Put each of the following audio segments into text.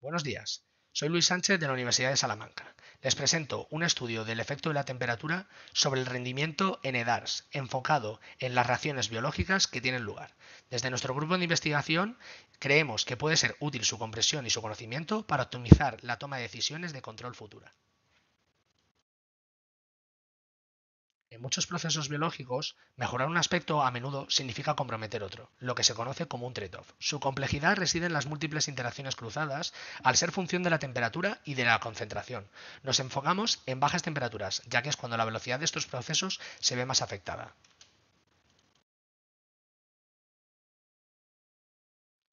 Buenos días, soy Luis Sánchez de la Universidad de Salamanca. Les presento un estudio del efecto de la temperatura sobre el rendimiento en EDARS, enfocado en las reacciones biológicas que tienen lugar. Desde nuestro grupo de investigación creemos que puede ser útil su comprensión y su conocimiento para optimizar la toma de decisiones de control futura. En muchos procesos biológicos, mejorar un aspecto a menudo significa comprometer otro, lo que se conoce como un trade-off. Su complejidad reside en las múltiples interacciones cruzadas, al ser función de la temperatura y de la concentración. Nos enfocamos en bajas temperaturas, ya que es cuando la velocidad de estos procesos se ve más afectada.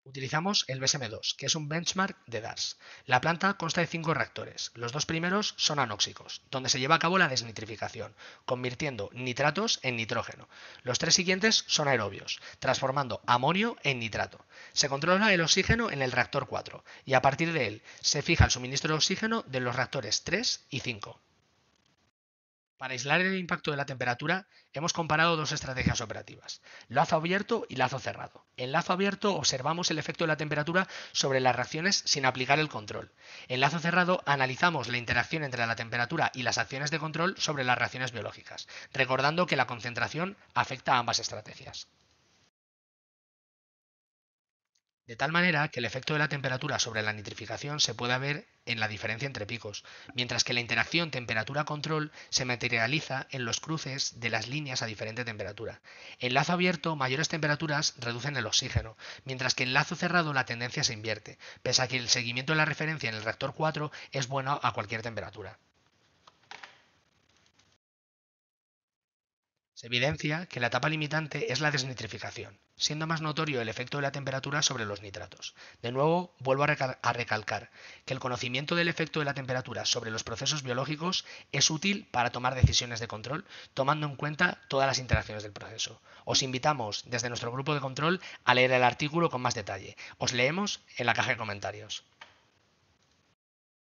Utilizamos el BSM-2, que es un benchmark de DARS. La planta consta de 5 reactores. Los dos primeros son anóxicos, donde se lleva a cabo la desnitrificación, convirtiendo nitratos en nitrógeno. Los 3 siguientes son aerobios, transformando amonio en nitrato. Se controla el oxígeno en el reactor 4 y a partir de él se fija el suministro de oxígeno de los reactores 3 y 5. Para aislar el impacto de la temperatura, hemos comparado dos estrategias operativas, lazo abierto y lazo cerrado. En lazo abierto observamos el efecto de la temperatura sobre las reacciones sin aplicar el control. En lazo cerrado analizamos la interacción entre la temperatura y las acciones de control sobre las reacciones biológicas, recordando que la concentración afecta a ambas estrategias. De tal manera que el efecto de la temperatura sobre la nitrificación se puede ver en la diferencia entre picos, mientras que la interacción temperatura-control se materializa en los cruces de las líneas a diferente temperatura. En lazo abierto, mayores temperaturas reducen el oxígeno, mientras que en lazo cerrado la tendencia se invierte, pese a que el seguimiento de la referencia en el reactor 4 es bueno a cualquier temperatura. Se evidencia que la etapa limitante es la desnitrificación, siendo más notorio el efecto de la temperatura sobre los nitratos. De nuevo, vuelvo a recalcar que el conocimiento del efecto de la temperatura sobre los procesos biológicos es útil para tomar decisiones de control, tomando en cuenta todas las interacciones del proceso. Os invitamos desde nuestro grupo de control a leer el artículo con más detalle. Os leemos en la caja de comentarios.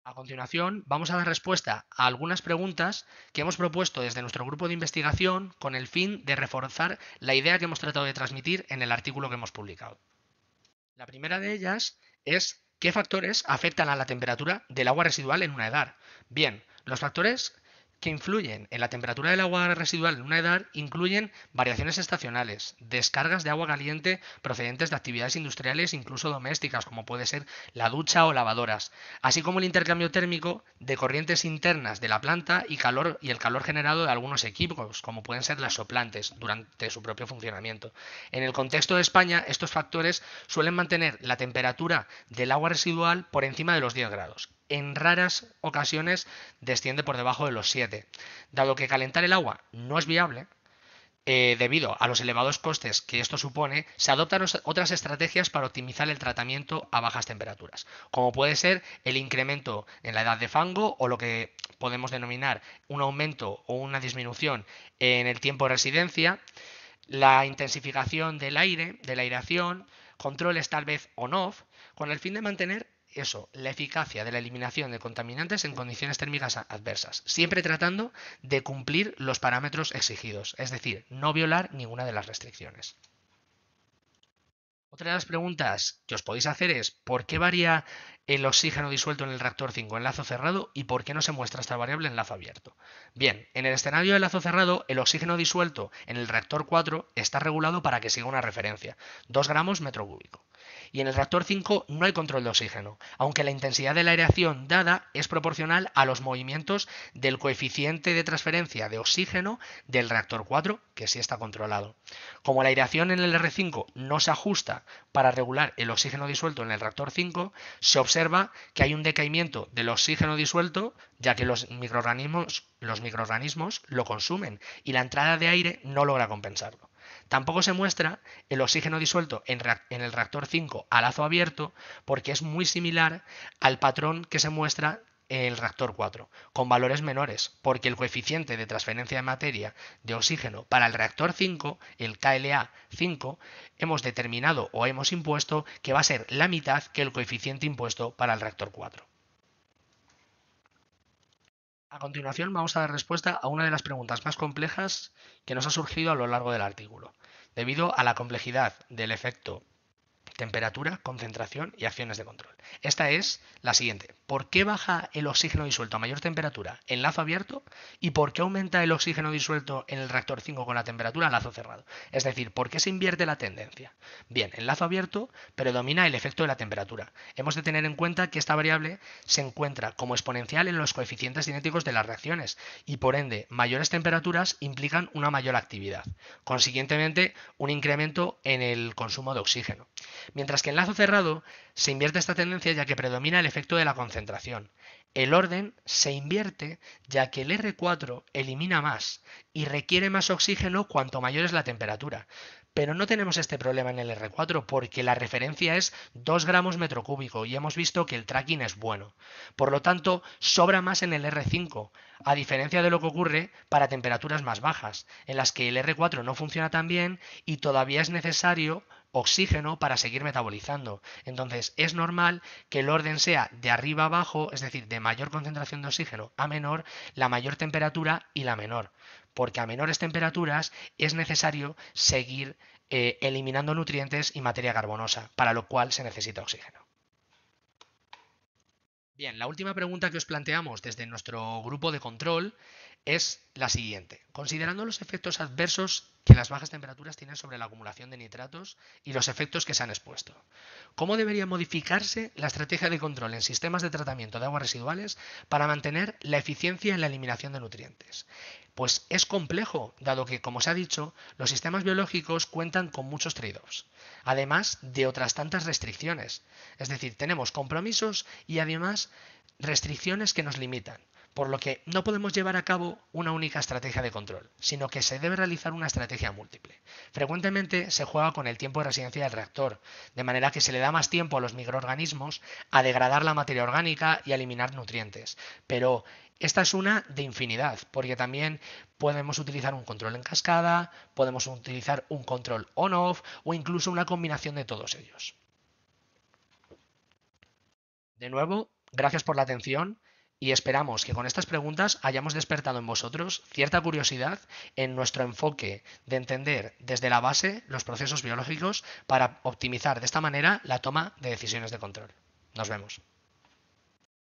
A continuación, vamos a dar respuesta a algunas preguntas que hemos propuesto desde nuestro grupo de investigación con el fin de reforzar la idea que hemos tratado de transmitir en el artículo que hemos publicado. La primera de ellas es ¿qué factores afectan a la temperatura del agua residual en una EDAR? Bien, los factores que influyen en la temperatura del agua residual en una EDAR incluyen variaciones estacionales, descargas de agua caliente procedentes de actividades industriales incluso domésticas, como puede ser la ducha o lavadoras, así como el intercambio térmico de corrientes internas de la planta y el calor generado de algunos equipos, como pueden ser las soplantes, durante su propio funcionamiento. En el contexto de España, estos factores suelen mantener la temperatura del agua residual por encima de los 10 grados. En raras ocasiones desciende por debajo de los 7. Dado que calentar el agua no es viable, debido a los elevados costes que esto supone, se adoptan otras estrategias para optimizar el tratamiento a bajas temperaturas, como puede ser el incremento en la edad de fango o lo que podemos denominar un aumento o una disminución en el tiempo de residencia, la intensificación del aire, de la aireación, controles tal vez on-off, con el fin de mantener eso, la eficacia de la eliminación de contaminantes en condiciones térmicas adversas, siempre tratando de cumplir los parámetros exigidos, es decir, no violar ninguna de las restricciones. Otra de las preguntas que os podéis hacer es ¿por qué varía el oxígeno disuelto en el reactor 5 en lazo cerrado y por qué no se muestra esta variable en lazo abierto? Bien, en el escenario de lazo cerrado, el oxígeno disuelto en el reactor 4 está regulado para que siga una referencia, 2 gramos metro cúbico. Y en el reactor 5 no hay control de oxígeno, aunque la intensidad de la aireación dada es proporcional a los movimientos del coeficiente de transferencia de oxígeno del reactor 4, que sí está controlado. Como la aireación en el R5 no se ajusta para regular el oxígeno disuelto en el reactor 5, se observa que hay un decaimiento del oxígeno disuelto, ya que los microorganismos lo consumen y la entrada de aire no logra compensarlo. Tampoco se muestra el oxígeno disuelto en el reactor 5 a lazo abierto porque es muy similar al patrón que se muestra en el reactor 4, con valores menores, porque el coeficiente de transferencia de materia de oxígeno para el reactor 5, el KLA5, hemos determinado o hemos impuesto que va a ser la mitad que el coeficiente impuesto para el reactor 4. A continuación vamos a dar respuesta a una de las preguntas más complejas que nos ha surgido a lo largo del artículo. Debido a la complejidad del efecto temperatura, concentración y acciones de control. Esta es la siguiente. ¿Por qué baja el oxígeno disuelto a mayor temperatura en lazo abierto y por qué aumenta el oxígeno disuelto en el reactor 5 con la temperatura a lazo cerrado? Es decir, ¿por qué se invierte la tendencia? Bien, en lazo abierto predomina el efecto de la temperatura. Hemos de tener en cuenta que esta variable se encuentra como exponencial en los coeficientes cinéticos de las reacciones y por ende mayores temperaturas implican una mayor actividad. Consiguientemente, un incremento en el consumo de oxígeno. Mientras que en lazo cerrado se invierte esta tendencia ya que predomina el efecto de la concentración. El orden se invierte ya que el R4 elimina más y requiere más oxígeno cuanto mayor es la temperatura. Pero no tenemos este problema en el R4 porque la referencia es 2 gramos metro cúbico y hemos visto que el tracking es bueno. Por lo tanto, sobra más en el R5, a diferencia de lo que ocurre para temperaturas más bajas, en las que el R4 no funciona tan bien y todavía es necesario oxígeno para seguir metabolizando. Entonces es normal que el orden sea de arriba a abajo, es decir, de mayor concentración de oxígeno a menor, la mayor temperatura y la menor, porque a menores temperaturas es necesario seguir eliminando nutrientes y materia carbonosa, para lo cual se necesita oxígeno. Bien, la última pregunta que os planteamos desde nuestro grupo de control es la siguiente. Considerando los efectos adversos que las bajas temperaturas tienen sobre la acumulación de nitratos y los efectos que se han expuesto, ¿cómo debería modificarse la estrategia de control en sistemas de tratamiento de aguas residuales para mantener la eficiencia en la eliminación de nutrientes? Pues es complejo, dado que, como se ha dicho, los sistemas biológicos cuentan con muchos trade-offs, además de otras tantas restricciones. Es decir, tenemos compromisos y además restricciones que nos limitan, por lo que no podemos llevar a cabo una única estrategia de control, sino que se debe realizar una estrategia múltiple. Frecuentemente se juega con el tiempo de residencia del reactor, de manera que se le da más tiempo a los microorganismos a degradar la materia orgánica y a eliminar nutrientes, pero esta es una de infinidad, porque también podemos utilizar un control en cascada, podemos utilizar un control on-off o incluso una combinación de todos ellos. De nuevo, gracias por la atención y esperamos que con estas preguntas hayamos despertado en vosotros cierta curiosidad en nuestro enfoque de entender desde la base los procesos biológicos para optimizar de esta manera la toma de decisiones de control. Nos vemos.